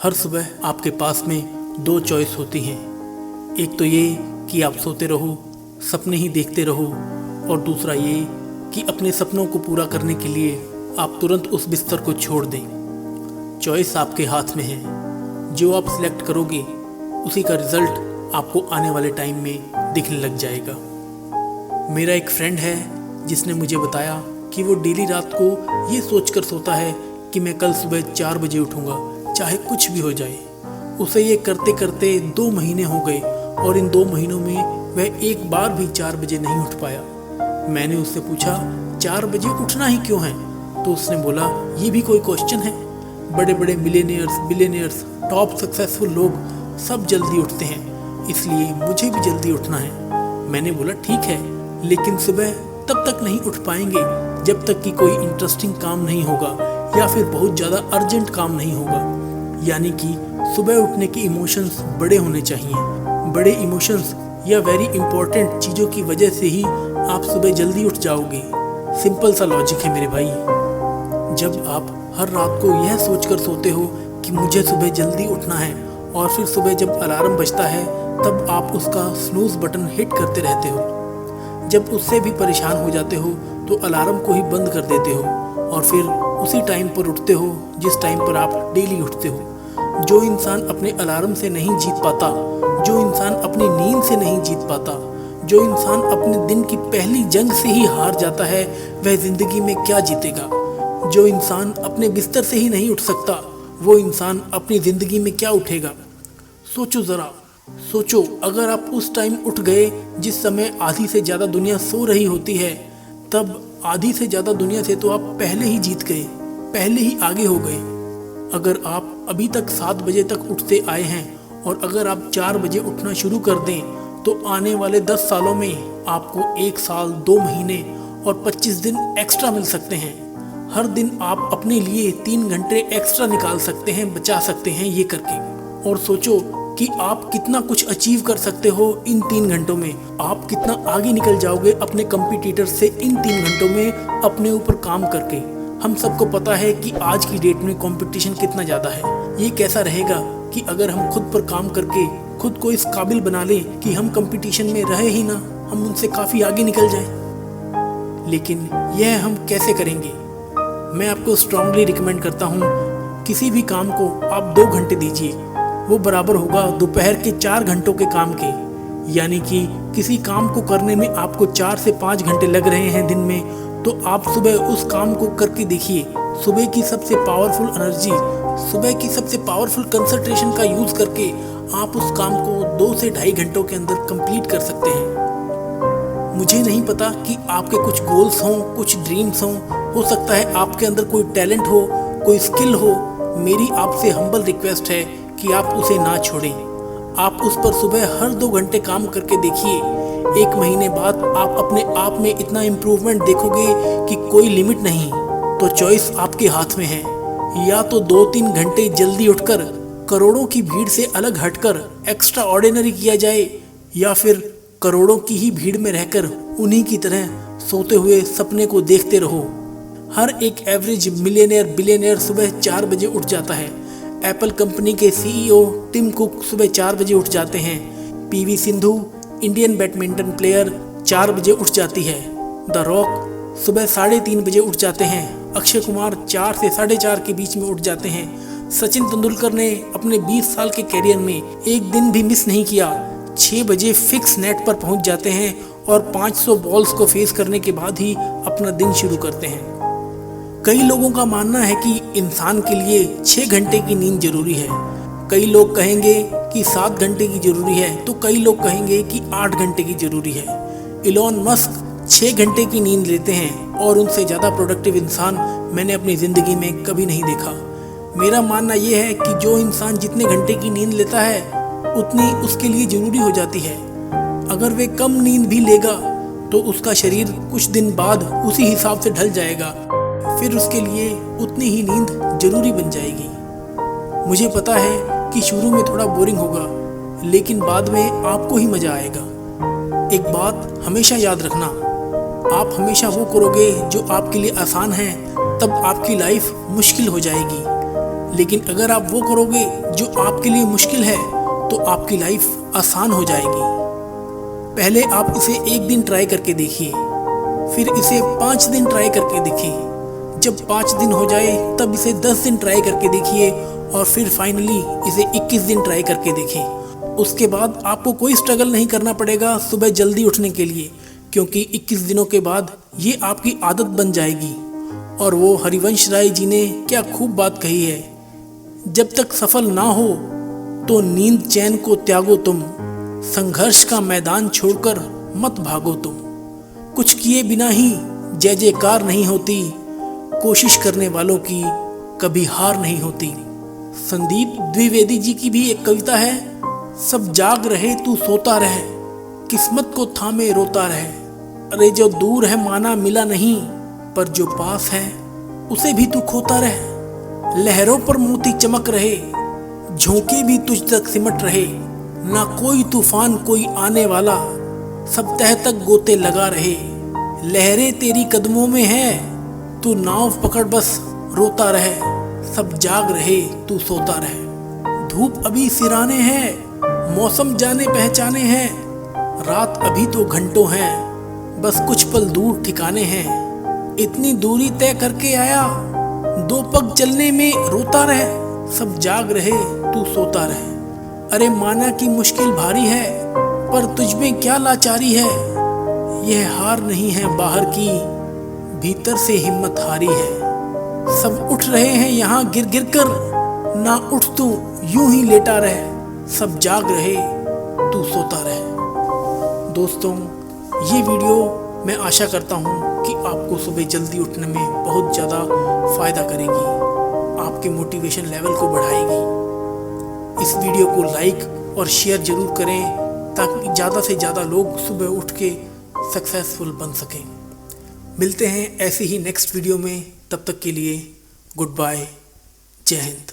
हर सुबह आपके पास में दो चॉइस होती हैं। एक तो ये कि आप सोते रहो, सपने ही देखते रहो, और दूसरा ये कि अपने सपनों को पूरा करने के लिए आप तुरंत उस बिस्तर को छोड़ दें। चॉइस आपके हाथ में है। जो आप सिलेक्ट करोगे उसी का रिजल्ट आपको आने वाले टाइम में दिखने लग जाएगा। मेरा एक फ्रेंड है जिसने मुझे बताया कि वो डेली रात को ये सोचकर सोता है कि मैं कल सुबह 4 बजे उठूँगा, चाहे कुछ भी हो जाए। उसे ये करते करते 2 महीने हो गए और इन 2 महीनों में वह एक बार भी 4 बजे नहीं उठ पाया। मैंने उससे पूछा 4 बजे उठना ही क्यों है, तो उसने बोला ये भी कोई क्वेश्चन है। बड़े बड़े मिलियनियर्स, बिलियनियर्स, टॉप सक्सेसफुल लोग सब जल्दी उठते हैं, इसलिए मुझे भी जल्दी उठना है। मैंने बोला ठीक है, लेकिन सुबह तब तक नहीं उठ पाएंगे जब तक कि कोई इंटरेस्टिंग काम नहीं होगा या फिर बहुत ज़्यादा अर्जेंट काम नहीं होगा। यानी कि सुबह उठने के इमोशंस बड़े होने चाहिए। बड़े इमोशंस या वेरी इंपॉर्टेंट चीज़ों की वजह से ही आप सुबह जल्दी उठ जाओगे। सिंपल सा लॉजिक है मेरे भाई। जब आप हर रात को यह सोचकर सोते हो कि मुझे सुबह जल्दी उठना है, और फिर सुबह जब अलार्म बजता है तब आप उसका स्नूज बटन हिट करते रहते हो। जब उससे भी परेशान हो जाते हो तो अलार्म को ही बंद कर देते हो और फिर उसी टाइम पर उठते हो जिस टाइम पर आप डेली उठते हो। जो इंसान अपने अलार्म से नहीं जीत पाता, जो इंसान अपनी नींद से नहीं जीत पाता, जो इंसान अपने दिन की पहली जंग से ही हार जाता है, वह जिंदगी में क्या जीतेगा। जो इंसान अपने बिस्तर से ही नहीं उठ सकता, वो इंसान अपनी ज़िंदगी में क्या उठेगा। सोचो ज़रा, सोचो, अगर आप उस टाइम उठ गए जिस समय आधी से ज़्यादा दुनिया सो रही होती है, तब आधी से ज़्यादा दुनिया से तो आप पहले ही जीत गए, पहले ही आगे हो गए। अगर आप अभी तक 7 बजे तक उठते आए हैं और अगर आप 4 बजे उठना शुरू कर दें, तो आने वाले 10 सालों में आपको 1 साल, 2 महीने और 25 दिन एक्स्ट्रा मिल सकते हैं। हर दिन आप अपने लिए 3 घंटे एक्स्ट्रा निकाल सकते हैं, बचा सकते हैं ये करके। और सोचो कि आप कितना कुछ अचीव कर सकते हो इन 3 घंटों में। आप कितना आगे निकल जाओगे अपने कंपटीटर से इन 3 घंटों में अपने ऊपर काम करके। हम सबको पता है कि आज की डेट में कंपटीशन कितना ज़्यादा है। ये कैसा रहेगा कि अगर हम खुद पर काम करके खुद को इस काबिल बना लें कि हम कंपटीशन में रहे ही ना, हम उनसे काफ़ी आगे निकल जाएं। लेकिन यह हम कैसे करेंगे? मैं आपको स्ट्रांगली रिकमेंड करता हूँ, किसी भी काम को आप 2 घंटे दीजिए, वो बराबर होगा दोपहर के 4 घंटों के काम के। यानी कि किसी काम को करने में आपको 4 से 5 घंटे लग रहे हैं दिन में, तो आप सुबह उस काम को करके देखिए। सुबह की सबसे पावरफुल एनर्जी, सुबह की सबसे पावरफुल कंसंट्रेशन का यूज़ करके आप उस काम को 2 से 2.5 घंटों के अंदर कंप्लीट कर सकते हैं। मुझे नहीं पता कि आपके कुछ गोल्स हों, कुछ ड्रीम्स हों, हो सकता है आपके अंदर कोई टैलेंट हो, कोई स्किल हो। मेरी आपसे हम्बल रिक्वेस्ट है कि आप उसे ना छोड़ें। आप उस पर सुबह हर 2 घंटे काम करके देखिए। 1 महीने बाद आप अपने आप में इतना इम्प्रूवमेंट देखोगे कि कोई लिमिट नहीं। तो चॉइस आपके हाथ में है। या तो 2-3 घंटे जल्दी उठकर करोड़ों की भीड़ से अलग हटकर एक्स्ट्रा ऑर्डिनरी किया जाए, या फिर करोड़ों की ही भीड़ में रहकर उन्हीं की तरह सोते हुए सपने को देखते रहो। हर एक एवरेज मिलियनियर, बिलियनियर सुबह 4 बजे उठ जाता है। एप्पल कंपनी के सीईओ टिम कुक सुबह 4 बजे उठ जाते हैं। PV Sindhu, Indian badminton player, 4 बजे उठ जाती है। द रॉक सुबह 3:30 बजे उठ जाते हैं। अक्षय कुमार 4 से 4:30 के बीच में उठ जाते हैं। सचिन तेंदुलकर ने अपने 20 साल के कैरियर में एक दिन भी मिस नहीं किया। 6 बजे फिक्स नेट पर पहुंच जाते हैं और 500 बॉल्स को फेस करने के बाद ही अपना दिन शुरू करते हैं। कई लोगों का मानना है कि इंसान के लिए 6 घंटे की नींद जरूरी है। कई लोग कहेंगे कि 7 घंटे की जरूरी है, तो कई लोग कहेंगे कि 8 घंटे की जरूरी है। इलॉन मस्क 6 घंटे की नींद लेते हैं और उनसे ज़्यादा प्रोडक्टिव इंसान मैंने अपनी ज़िंदगी में कभी नहीं देखा। मेरा मानना यह है कि जो इंसान जितने घंटे की नींद लेता है उतनी उसके लिए ज़रूरी हो जाती है। अगर वे कम नींद भी लेगा तो उसका शरीर कुछ दिन बाद उसी हिसाब से ढल जाएगा, फिर उसके लिए उतनी ही नींद जरूरी बन जाएगी। मुझे पता है कि शुरू में थोड़ा बोरिंग होगा, लेकिन बाद में आपको ही मज़ा आएगा। एक बात हमेशा याद रखना, आप हमेशा वो करोगे जो आपके लिए आसान है, तब आपकी लाइफ मुश्किल हो जाएगी। लेकिन अगर आप वो करोगे जो आपके लिए मुश्किल है तो आपकी लाइफ आसान हो जाएगी। पहले आप इसे 1 दिन ट्राई करके देखिए, फिर इसे 5 दिन ट्राई करके देखिए। जब 5 दिन हो जाए तब इसे 10 दिन ट्राई करके देखिए और फिर फाइनली इसे 21 दिन ट्राई करके देखिए। उसके बाद आपको कोई स्ट्रगल नहीं करना पड़ेगा सुबह जल्दी उठने के लिए, क्योंकि 21 दिनों के बाद ये आपकी आदत बन जाएगी। और वो हरिवंश राय जी ने क्या खूब बात कही है, जब तक सफल ना हो तो नींद चैन को त्यागो तुम, संघर्ष का मैदान छोड़कर मत भागो तुम। कुछ किए बिना ही जय जयकार नहीं होती, कोशिश करने वालों की कभी हार नहीं होती। संदीप द्विवेदी जी की भी एक कविता है, सब जाग रहे तू सोता रहे, किस्मत को थामे रोता रहे। अरे जो दूर है माना मिला नहीं, पर जो पास है उसे भी तू खोता रहे। लहरों पर मोती चमक रहे, झोंके भी तुझ तक सिमट रहे। ना कोई तूफान कोई आने वाला, सब तह तक गोते लगा रहे। लहरें तेरी कदमों में है, तू नाव पकड़ बस रोता रहे। सब जाग रहे तू सोता रहे। धूप अभी सिराने हैं, मौसम जाने पहचाने हैं। रात अभी तो घंटों हैं, बस कुछ पल दूर ठिकाने हैं। इतनी दूरी तय करके आया, 2 पग चलने में रोता रहे। सब जाग रहे तू सोता रहे। अरे माना कि मुश्किल भारी है, पर तुझ में क्या लाचारी है। यह हार नहीं है बाहर की, भीतर से हिम्मत हारी है। सब उठ रहे हैं यहाँ गिर गिर कर, ना उठ तू यूं ही लेटा रहे। सब जाग रहे तू सोता रहे। दोस्तों, ये वीडियो मैं आशा करता हूँ कि आपको सुबह जल्दी उठने में बहुत ज़्यादा फ़ायदा करेगी, आपके मोटिवेशन लेवल को बढ़ाएगी। इस वीडियो को लाइक और शेयर ज़रूर करें ताकि ज़्यादा से ज़्यादा लोग सुबह उठ के सक्सेसफुल बन सकें। मिलते हैं ऐसे ही नेक्स्ट वीडियो में, तब तक के लिए गुड बाय, जय हिंद।